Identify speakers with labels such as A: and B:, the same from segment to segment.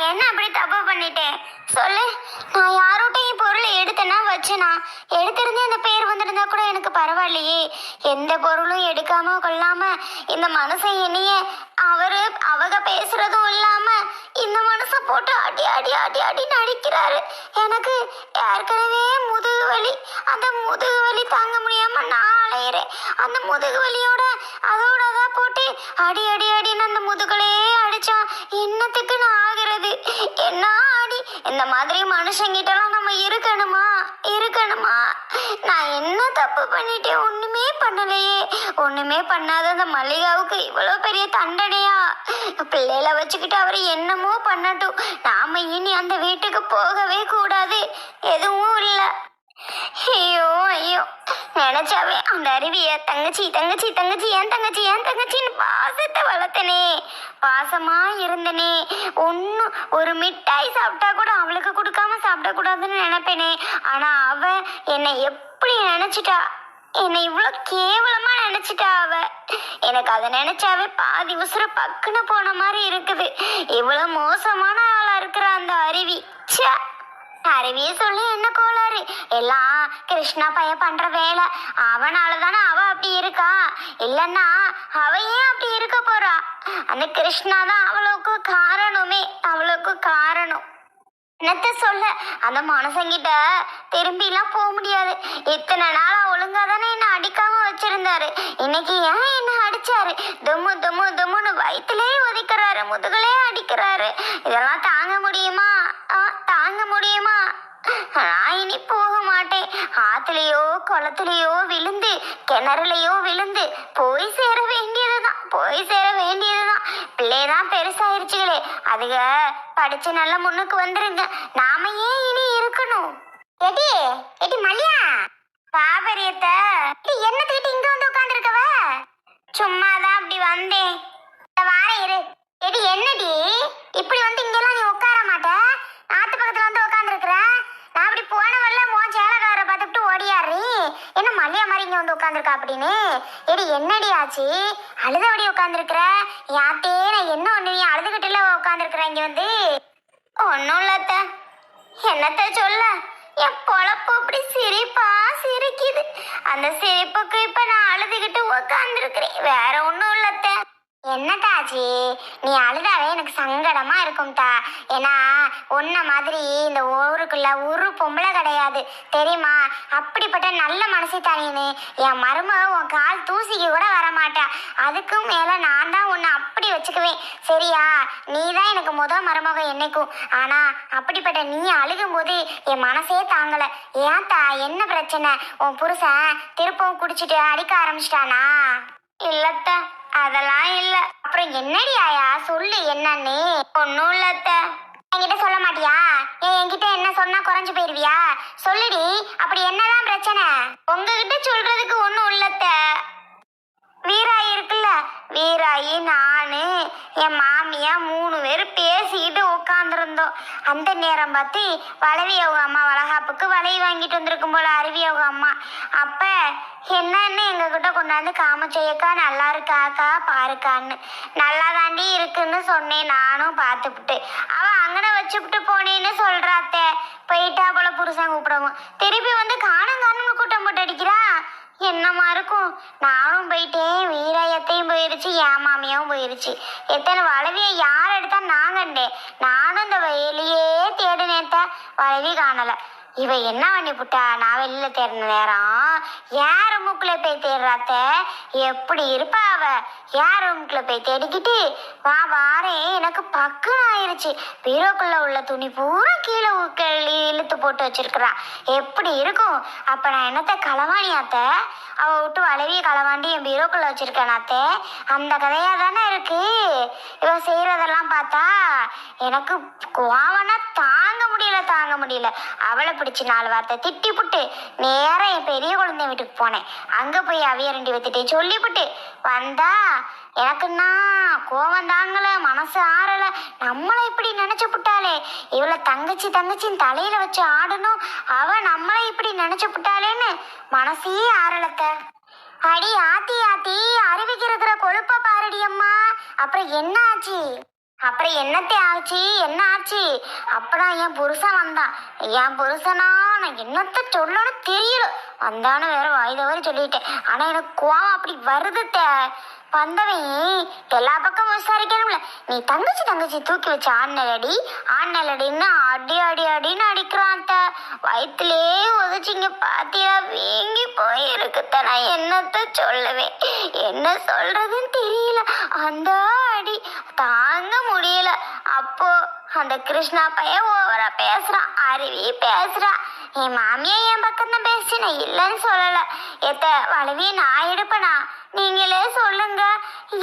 A: என்ன அப்படி தப்பு பண்ணிட்டேன் சொல்லு. நான் யாரோட்டையும் பொருளை எடுத்தேன்னா வச்சேனா? எடுத்திருந்தே இந்த பேர் வந்திருந்தா கூட எனக்கு பரவாயில்லையே. எந்த பொருளும் எடுக்காம கொள்ளாம இந்த மனுஷன் என்னைய அவங்க பேசுறதும் இல்லாம இந்த மனுஷன் போட்டு அடி அடி அடி அடி நடிக்கிறாரு. எனக்கு ஏற்கனவே முதுகு வலி. அந்த முதுகு வலி தாங்க முடியாம நான் அலையிறேன். அந்த முதுகு வலியோட அதோட தான் போட்டு அடி அடி அடின்னு அந்த முதுகுலையே அடிச்சா என்னத்துக்கு நான் ஆகிறது? என்ன ஆடி இந்த மாதிரி மனுஷங்கிட்டலாம் நம்ம இருக்கணுமா? நான் என்ன தப்பு பண்ணிட்டேன்? ஒண்ணுமே பண்ணலையே. ஒண்ணுமே பண்ணாத அந்த மல்லிகாவுக்கு இவ்வளவு பெரிய தண்டனையா? பிள்ளைகளை வச்சுக்கிட்டு அவர் என்னமோ பண்ணட்டும். நாம இனி அந்த வீட்டுக்கு போகவே கூடாது. எதுவும் இல்லை. ஐயோ ஐயோ, நினைச்சாவே அந்த அருவிய தங்கச்சி தங்கச்சி தங்கச்சி ஏன் தங்கச்சி ஏன் தங்கச்சின்னு பாசத்தை வளர்த்தனே, பாசமா இருந்தனே. ஒன்னும் ஒரு மிட்டாய் சாப்பிட்டா கூட அவளுக்கு கொடுக்காம சாப்பிட கூடாதுன்னு நினைப்பேனே. ஆனா அவ என்னை எப்படி நினைச்சிட்டா? என்னை இவ்வளவு கேவலமா நினைச்சிட்டா அவ. எனக்கு அதை நினைச்சாவே பாதி உசுர பக்குன்னு போன மாதிரி இருக்குது. இவ்வளவு மோசமான ஆளா இருக்கிற அந்த அருவி. ச்சே, அருவிய சொல்லி என்ன கோளாறு? எல்லாம் கிருஷ்ணா பையன் பண்ற வேலை. அவனாலதானே அவ அப்படி இருக்கா. இல்லன்னா அவ ஏன் அப்படி இருக்க போறா? அந்த கிருஷ்ணா தான் அவளுக்கு காரணம். என்னத்த சொல்ல, அந்த மனுஷங்கிட்ட திரும்பிலாம் போக முடியாது. இத்தனை நாளா ஒழுங்கா தானே என்ன அடிக்காம வச்சிருந்தாரு. இன்னைக்கு ஏன் என்ன அடிச்சாரு? தும்மு தும்மு தும்முன்னு வயிற்றுலே ஒதிக்கிறாரு, முதுகுலே அடிக்கிறாரு. இதெல்லாம் தாங்க முடியுமா? நான் இனி போக மாட்டேன். ஆத்துலயோ குளத்துலயோ விழுந்து கிணறுலையோ விழுந்து போய் சேர வேண்டியதுதான். பிள்ளைதான் பெருசாயிருச்சுகளே, அதுக படிச்சு நல்ல முன்னுக்கு வந்துருங்க. நாம ஏன் இனி இருக்கணும்? எடி எடி மல்லியா, பாபரியத்த என்னத்துக்கிட்டு இங்க வந்து உட்கார்ந்து இருக்கவ? சும்மாதான் அப்படி வந்தேன். வார இரு. எடி என்னடி இப்படி வந்து இங்கெல்லாம் நீ உட்கார மாட்ட? ஆத்து பக்கத்துல வந்து உட்கார்ந்து இருக்கிற. நான் அப்படி போன வரல சேலக்காரரை பார்த்துட்டு ஓடியாரு. என்ன மல்லியா மாதிரி இங்க வந்து உட்காந்துருக்கா அப்படின்னு? எடி என்னடி ஆச்சு? அழுதபடி உட்காந்துருக்குற. யாத்தே நான் என்ன ஒண்ணு அழுதுகிட்டுல உட்காந்துருக்குற இங்க வந்து? ஒன்னும் இல்லத்த. என்னத்த சொல்ல, என் பொழப்பு அப்படி சிரிக்குது. அந்த சிரிப்புக்கு இப்ப நான் அழுதுகிட்டு உட்காந்துருக்கிறேன். வேற ஒன்னும் இல்லத்த. என்னட்டாச்சு? நீ அழுதாவே எனக்கு சங்கடமா இருக்கும்டா. ஏன்னா உன்ன மாதிரி இந்த ஊருக்குள்ள ஒரு பொம்பளை கிடையாது தெரியுமா? அப்படிப்பட்ட நல்ல மனசு தானேன்னு என் மருமக உன் கால் தூசிக்கு கூட வரமாட்டா. அதுக்கும் மேல நான் தான் உன்னை அப்படி வச்சுக்குவேன் சரியா? நீ தான் எனக்கு மருமக என்னைக்கும். ஆனா அப்படிப்பட்ட நீ அழுகும் போது என் மனசே தாங்கல. ஏன்டா என்ன பிரச்சனை? உன் புருஷன் திருப்பவும் குடிச்சிட்டு அடிக்க ஆரம்பிச்சிட்டானா? இல்லத்த, அதெல்லாம் இல்ல. அப்புறம் என்னடி ஆயா சொல்லு என்னன்னு? ஒன்னும் இல்லத்த. என்கிட்ட சொல்ல மாட்டியா? என்கிட்ட என்ன சொன்னா குறைஞ்சு போயிருவியா? சொல்லுடி, அப்படி என்னதான் பிரச்சனை? உங்ககிட்ட சொல்றதுக்கு ஒன்னும் இல்லத்த. வீராயி இருக்குல்ல, வீராயி நானு என் மாமியா 3 பேர் பேசிக்கிட்டு உட்காந்துருந்தோம். அந்த நேரம் பார்த்து வளவி அவங்க அம்மா வளகாப்புக்கு வளைவி வாங்கிட்டு வந்திருக்கும் போல அருவி அவங்க அம்மா. அப்ப என்னன்னு எங்ககிட்ட கொண்டாந்து காமிச்சேக்கா, நல்லா இருக்காக்கா பாருக்கான்னு. நல்லா தாண்டி இருக்குன்னு சொன்னேன். நானும் பார்த்துப்புட்டு அவ அங்கன வச்சுப்புட்டு போனேன்னு சொல்றாத்த. போயிட்டா போல புருஷன் கூப்பிடவும். திருப்பி வந்து காணும்னு கூட்டம் போட்டு அடிக்கிறா. என்னமா இருக்கும்? நானும் போயிட்டேன். வீராயத்தையும் போயிருச்சு, என் மாமியாவும் போயிருச்சு. எத்தனை வளவியை யார் எடுத்தா நான் கண்டேன். நானும் இந்த வெளியே தேடினேத்த, வளவி காணல. இவ என்ன பண்ணி புட்டா? நான் வெளியில தேடின நேரம் யார் ரூமுக்குள்ள போய் தேடுறாத்த? எப்படி இருப்பா அவ? யார் ரூமுக்குள்ள போய் தேடிக்கிட்டு வாரேன். எனக்கு பக்குன்னு ஆயிருச்சு. பீரோக்குள்ள உள்ள துணி பூரா கீழே இழுத்து போட்டு வச்சிருக்கிறா. எப்படி இருக்கும்? அப்ப நான் என்னத்த களவாணியாத்த? அவ விட்டு வளவிய களவாண்டி என் பீரோக்குள்ள வச்சிருக்கேனாத்த? அந்த கதையா தானே இருக்கு. இவ செய்யறதெல்லாம் பார்த்தா எனக்கு கோவனா தாங்க முடியல. அவளை பிடிச்சி 4 வார்த்தை திட்டி புட்டு நேரம் என் பெரிய குழந்தை வீட்டுக்கு போனேன். அங்க போய் அவிய 2 வத்துட்டே சொல்லிவிட்டு வந்தா எனக்குன்னா கோவம் தாங்கல, மனசு ஆறல. நம்மளை இப்படி நினைச்சு புட்டாளே, இவளை தங்கச்சின்னு தலையில வச்சு ஆடணும், அவ நம்மளை இப்படி நினைச்சு புட்டாளேன்னு மனசே ஆறலத்த. அடி ஆத்தி அருவிக்கு இருக்கிற கொழுப்ப பாருடி அம்மா. அப்புறம் என்ன ஆச்சு? அப்புறம் என்னத்தை ஆச்சு, என்ன ஆச்சு? அப்புறம் என் புருஷன் வந்தான். என் புருஷனா நான் என்னத்த சொல்லணும் தெரியல. வந்தானு வேற வாய் தவறி சொல்லிட்டேன். ஆனா எனக்கு கோவம் அப்படி வருது. வந்தவன் எல்லா பக்கம் விசாரிக்கணும்ல. நீ தங்கச்சி தூக்கி வச்ச ஆண்ணலடின்னு அடி அடி அடின்னு அடிக்கிறான். வயிற்றுலே உதச்சிங்க பாத்தியா, வீங்கி போயிருக்குத்த. நான் என்னத்த சொல்லுவேன், என்ன சொல்றதுன்னு தெரியல. அந்த அடி தாங்க முடியல. அப்போ அந்த கிருஷ்ணா பையன் ஓவரா பேசுறான், அருவி பேசுறான். என் மாமியா என் பக்கம் தான் பேசி, நான் இல்லைன்னு சொல்லல. எத்த வளவிய நான் எடுப்பனா, நீங்களே சொல்லுங்க.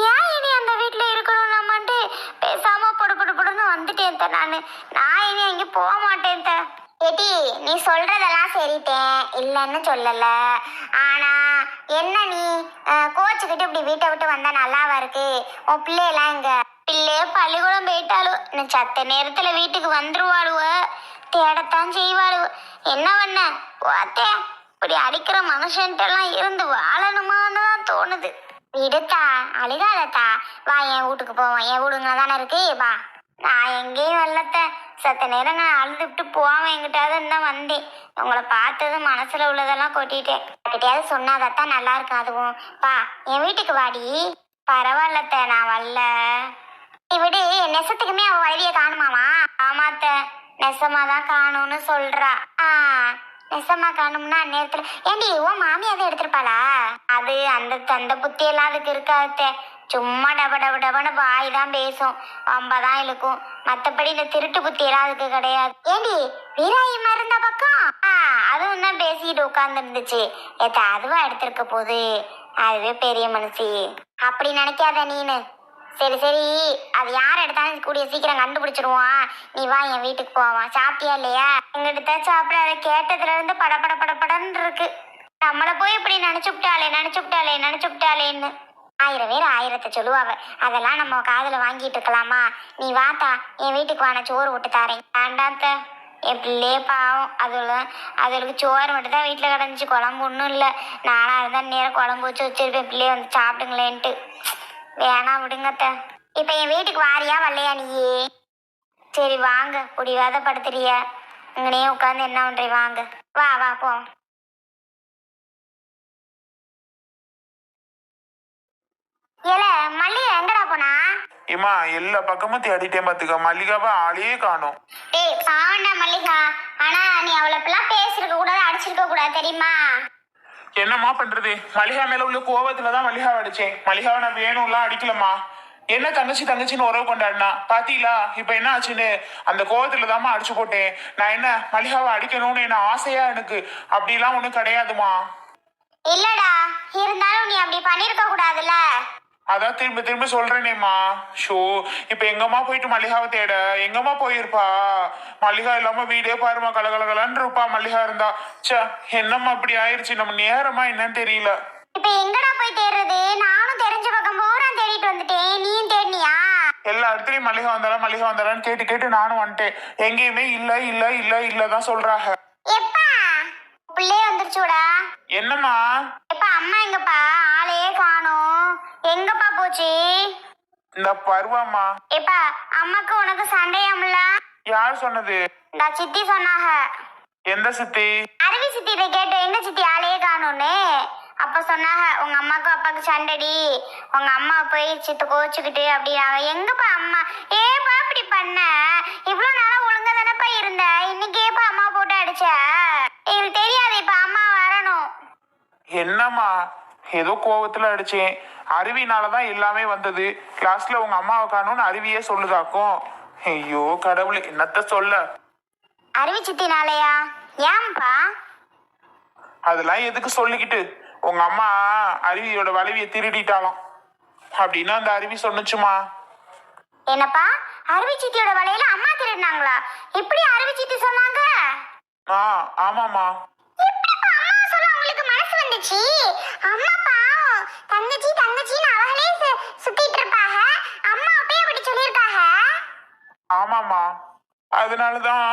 A: ஏன் இனி அந்த வீட்டுல இருக்கணும் நம்மன்ட்டு பேசாம பொடுன்னு வந்துட்டேன். நான் இனி அங்கே போக மாட்டேன். ஏட்டி, நீ சொல்றதெல்லாம் சரிட்டேன், இல்லைன்னு சொல்லல. ஆனா என்ன நீ கோச்சுக்கிட்டு இப்படி வீட்டை விட்டு வந்தா நல்லாவா இருக்கு? உன் பிள்ளையெல்லாம் இங்க பிள்ளைய பள்ளிக்கூடம் போயிட்டாலும் இன்னும் சத்த நேரத்துல வீட்டுக்கு வந்துருவாளுவ, தேடத்தான் செய்வாளுவ. என்ன பண்ண போத்தே, இப்படி அடிக்கிற மனுஷன்ட்டெல்லாம் இருந்து வாழணுமான்னு தான் தோணுது. விடுத்தா, அழுகாதத்தா. வா, என் வீட்டுக்கு போவோம். என் வீடுங்க தானே இருக்கு, வா. நான் எங்கேயும் வரலத்த. சத்த நேரம் நான் அழுதுட்டு போவேன். எங்கிட்டாவது தான் வந்தேன். உங்களை பார்த்தது மனசுல உள்ளதெல்லாம் கொட்டிட்டேன். கிட்டையாவது சொன்னாதான் நல்லா இருக்கும். அதுவும் வா, என் வீட்டுக்கு வாடி. பரவாயில்லத்த, நான் வரல. விடு, நெசத்துக்குமே அவ வழிய காணுமாமா? ஆமாத்த, நெசமாதான் காணும்னு சொல்றா. நெசமா காணும்னா அந்நேரத்துல ஏண்டி உன் மாமி அதை எடுத்திருப்பாளா? அது அந்த புத்தி எல்லாம் அதுக்கு இருக்காத. சும்மா டபன்னு வாய் தான் பேசும், வம்பதான் இழுக்கும். மத்தபடி இந்த திருட்டு புத்தி எல்லாம் அதுக்கு கிடையாது. ஏண்டி வீராயி மருந்த பக்கம் அதுவும் தான் பேசிட்டு உட்கார்ந்து இருந்துச்சு. ஏத்த அதுவா எடுத்திருக்க போது, அதுவே பெரிய மனுஷி. அப்படி நினைக்காத நீனு. சரி சரி, அது யார் எடுத்தாலும் கூடிய சீக்கிரம் கண்டுபிடிச்சிருவான். நீ வா, என் வீட்டுக்கு போவான். சாப்பிட்டியா இல்லையா? எங்கிட்ட சாப்பிட. அதை கேட்டதுல இருந்து படன்னு இருக்கு. நம்மளை போய் இப்படி நினைச்சுட்டாளேன்னு 1000 பேர் 1000த்தை சொல்லுவாவ. அதெல்லாம் நம்ம காதுல வாங்கிட்டு இருக்கலாமா? நீ வாத்தா, என் வீட்டுக்கு வான, சோறு விட்டு தாரேன். வேண்டாத்த, என் பிள்ளையே பாவம். அதுகளுக்கு சோறு மட்டும் தான் வீட்டில் கிடந்துச்சு, குழம்பு ஒன்றும் இல்லை. நானாக இருந்தால் நேரம் குழம்பு வச்சு வச்சிருப்பேன், பிள்ளைய வந்து சாப்பிடுங்களேன்ட்டு. வேணாம் விடுங்கத்த. இப்ப என் வீட்டுக்கு வாரியா வரலையா நீயே? சரி வாங்க, புடிவாத படுத்துறிய. இங்கனே உட்காந்து என்ன பண்றீ? வாங்க, வா போ. ஏல மல்லிகா எங்கடா போனா?
B: இம்மா, எல்லா பக்கமும் தேடிட்டேன் பாத்துக்க, மல்லிகாவை ஆளையே காணோம்.
A: டேய் பாவண்டா மல்லிகா. ஆனா நீ அவளை இப்பெல்லாம் பேசிருக்க கூடாது, அடிச்சிருக்க கூடாது, தெரியுமா?
B: என்னம்மா பண்றது, மல்லிகா மேல உள்ள கோவத்துலதான் மல்லிகாவை அடிச்சேன். மல்லிகாவை நான் வேணும்லாம் அடிக்கலம்மா. என்ன தங்கச்சின்னு உறவு கொண்டாடினா பாத்தீங்களா? இப்ப என்ன ஆச்சுன்னு அந்த கோவத்துலதாம்மா அடிச்சு போட்டேன். நான் என்ன மல்லிகாவை அடிக்கணும்னு என்ன ஆசையா எனக்கு? அப்படிலாம் ஒண்ணும் கிடையாதுமா.
A: இல்லடா, இருந்தாலும் நீ அப்படி பண்ணிருக்க கூடாதுல்ல.
B: அதான் திரும்ப சொல்றேனேம்மா. ஷோ, இப்ப எங்கம்மா போயிட்டு மல்லிகாவை தேட? எங்கம்மா போயிருப்பா? மல்லிகா இல்லாம வீடே பாருமா கலகலகலன்னு இருப்பா. மல்லிகா இருந்தா சே, என்னம்மா இப்படி ஆயிடுச்சு, நம்ம நேரமா என்னன்னு தெரியல.
A: இப்ப எங்கடா போய் தேடுறது? நானும் தெரிஞ்ச பக்கம் பூரா தேடிட்டு வந்துட்டேன். நீயும் தேடினியா?
B: எல்லா இடத்துலயும் மல்லிகா வந்தாலான்னு கேட்டு நானும் வந்துட்டேன். எங்கேயுமே இல்லதான் சொல்றாங்க.
A: எப்பா பிள்ளைய வந்துருச்சுடா.
B: என்னம்மா?
A: எப்பா அம்மா எங்கப்பா? ஆளையே காணோம். எங்கப்பா போச்சு?
B: இந்த பருவம்மா.
A: எப்பா அம்மாக்கு உனக்கு சண்டையாம்ல?
B: யார் சொன்னது?
A: இந்த சித்தி சொன்னாங்க.
B: எந்த சித்தி?
A: அருவி சித்தி கேட்டு எங்க சித்தி ஆளையே காணோன்னு. அப்ப சொன்னாங்க உங்க அம்மாக்கும் அப்பாக்கு சண்டடி, உங்க அம்மா போய் சித்து கோச்சுக்கிட்டு அப்படின்னாங்க. எங்கப்பா அம்மா? ஏப்பா இப்படி பண்ண? இவ்வளவு நாளா ஒழுங்கா தானப்பா இருந்த, இன்னைக்கு ஏப்பா அம்மா போட்டு அடிச்ச? எனக்கு தெரியாது, இப்ப அம்மா வரணும்.
B: என்னம்மா, ஏதோ கோவத்துல அடிச்சேன். அருவினாலதான் எல்லாமே வந்தது. கிளாஸ்ல உங்க அம்மாவை காணும்னு அருவியே சொல்லுதாக்கும். ஐயோ கடவுளே, என்னத்த சொல்ல?
A: அருவி சித்தினாலயா? ஏன்பா?
B: அதெல்லாம் எதுக்கு சொல்லிக்கிட்டு? உங்க அம்மா அருவியோட வலிவிய திருடிட்டாலாம் அப்படின்னு அந்த அருவி சொன்னுச்சுமா.
A: என்னப்பா, அருவி சித்தியோட வலையில அம்மா திருடினாங்களா? இப்படி அருவி சித்தி சொன்னாங்க?
B: ஆமாமா.
A: அம்மா சொல்ல உங்களுக்கு மனசு வந்துச்சு? அம்மா பாவம், தங்கச்சின்னு அவங்களே சுத்திட்டு இருப்பாங்க. அம்மா அப்பயே அப்படி சொல்லியிருக்காங்க.
B: ஆமாமா. அதனாலதான்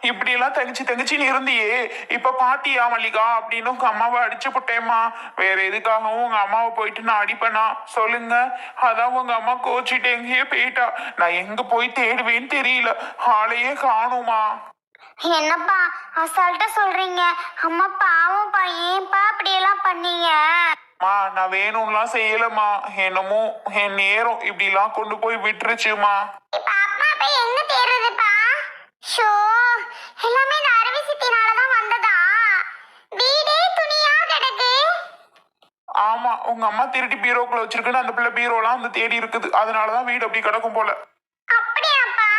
B: இப்படி எல்லாம் தங்கச்சின்னு இருந்தியே இப்ப பாத்தியா மல்லிகா அப்படின்னு உங்க அம்மாவை அடிச்சு போட்டேம்மா. வேற எதுக்காகவும் உங்க அம்மாவை போயிட்டு நான் அடிப்பேனா சொல்லுங்க? அதான் உங்க அம்மா கோச்சிட்டு எங்கேயே போயிட்டா. நான் எங்க போய் தேடுவேன்னு தெரியல. ஆளையே காணுமா.
A: என்னப்பா அசால்ட்டா சொல்றீங்க? அம்மா பாவம்ப்பா, ஏன்பா அப்படி எல்லாம் பண்ணீங்க?
B: நான் வேணும்லாம் செய்யலம்மா. என்னமோ என் நேரம் இப்படி எல்லாம் கொண்டு போய் விட்டுருச்சுமா.
A: இப்ப அம்மா போய் எங்க தேடுறதுப்பா? ஷோ, எல்லாமே இந்த அருவி சித்தினாலதான் வந்ததா? வீடே துணியா கிடக்கு.
B: ஆமா, உங்க அம்மா திருடி பீரோக்குள்ள வச்சிருக்குன்னு அந்த பிள்ளை பீரோலாம் வந்து தேடி இருக்குது. அதனாலதான் வீடு அப்படி கிடக்கும் போல.
A: அப்படியாப்பா?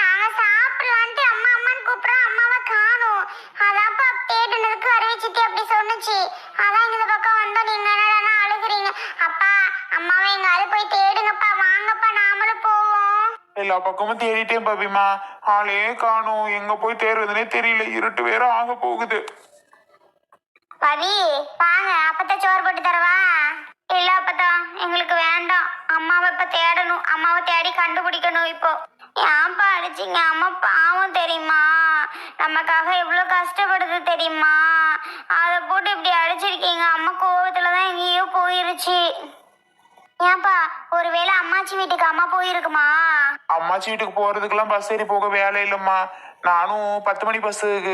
A: நாங்க சாப்பிடலான்ட்டு அம்மா அம்மான்னு கூப்பிடுறோம், அம்மாவை காணோம். அதான்ப்பா தேடுனதுக்கு அருவி சித்தி அப்படி சொன்னுச்சு. அதான் இந்த பக்கம் வந்தோம். நீங்க என்னடா அழுகுறீங்க? அப்பா, அம்மாவை எங்காவது போய் தேடுங்கப்பா. வாங்கப்பா, நாமளும் போவோம்.
B: எல்லா பக்கமும் தேடிட்டேன் பபிமா. ஆளே காணும். எங்க போய் தேடுறதுனே தெரியல. இருட்டு வேற ஆக போகுது.
A: பவி, வாங்க, அப்பத்த சோறு போட்டு தரவா? இல்ல அப்பத்தா, எங்களுக்கு வேண்டாம். அம்மாவை இப்ப தேடணும். அம்மாவை தேடி கண்டுபிடிக்கணும். இப்போ ஏன்பா அடிச்சீங்க? அம்மா பாவம் தெரியுமா? நமக்காக எவ்வளவு கஷ்டப்படுது தெரியுமா? அதை போட்டு இப்படி அடிச்சிருக்கீங்க. அம்மா கோவத்துலதான் எங்கேயோ போயிருச்சு. ஏன்பா, ஒருவேளை அம்மாச்சி வீட்டுக்கு அம்மா போயிருக்குமா?
B: அம்மாச்சி வீட்டுக்கு போறதுக்கெல்லாம் பஸ் ஏறி போக வேலை இல்லம்மா. நானும் 10 மணி பஸ்ஸுக்கு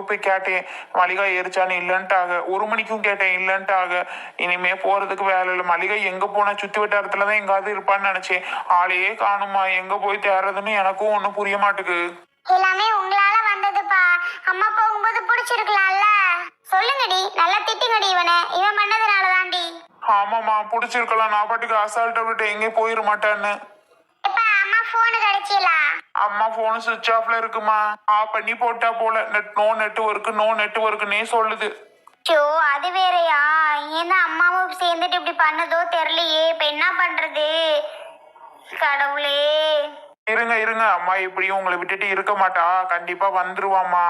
B: போய் கேட்டேன். மளிகை ஏறிச்சான்னு இல்லன்ட்டாக. 1 மணிக்கும் கேட்டேன், இல்லன்ட்டாக. இனிமே போறதுக்கு வேலை இல்லை. மளிகை எங்க போனா சுத்தி வட்டாரத்துலதான் எங்காவது இருப்பான்னு நினைச்சேன். ஆளையே காணுமா. எங்க போய் தேடுறதுன்னு எனக்கும் ஒண்ணும் புரிய மாட்டுக்கு.
A: எல்லாமே உங்களால வந்ததுப்பா. அம்மா போகும்போது பிடிச்சிருக்கலாம்ல. சொல்லுங்கடி, நல்லா திட்டுங்கடி. இவன் பண்ணதுனால தாண்டி.
B: ஆமாம்மா, பிடிச்சிருக்கலாம். நான் பாட்டுக்கு அசால்ட்டா விட்டு எங்கேயும் போயிட மாட்டேன்னு.
A: அம்மா போனு கிடைச்சலா?
B: அம்மா போன் சுவிட்ச் ஆஃப்ல இருக்குமா. ஆஃப் பண்ணி போட்டா போல. நோ நெட்வொர்க்குன்னே சொல்லுது.
A: ஷோ, அது வேறயா? ஏன் அம்மாவும் சேர்ந்துட்டு இப்படி பண்ணதோ தெரியலையே. இப்ப என்ன பண்றது? கடவுளே.
B: இருங்க, அம்மா இப்படியும் உங்களை விட்டுட்டு இருக்க மாட்டா. கண்டிப்பா வந்துருவாம்மா.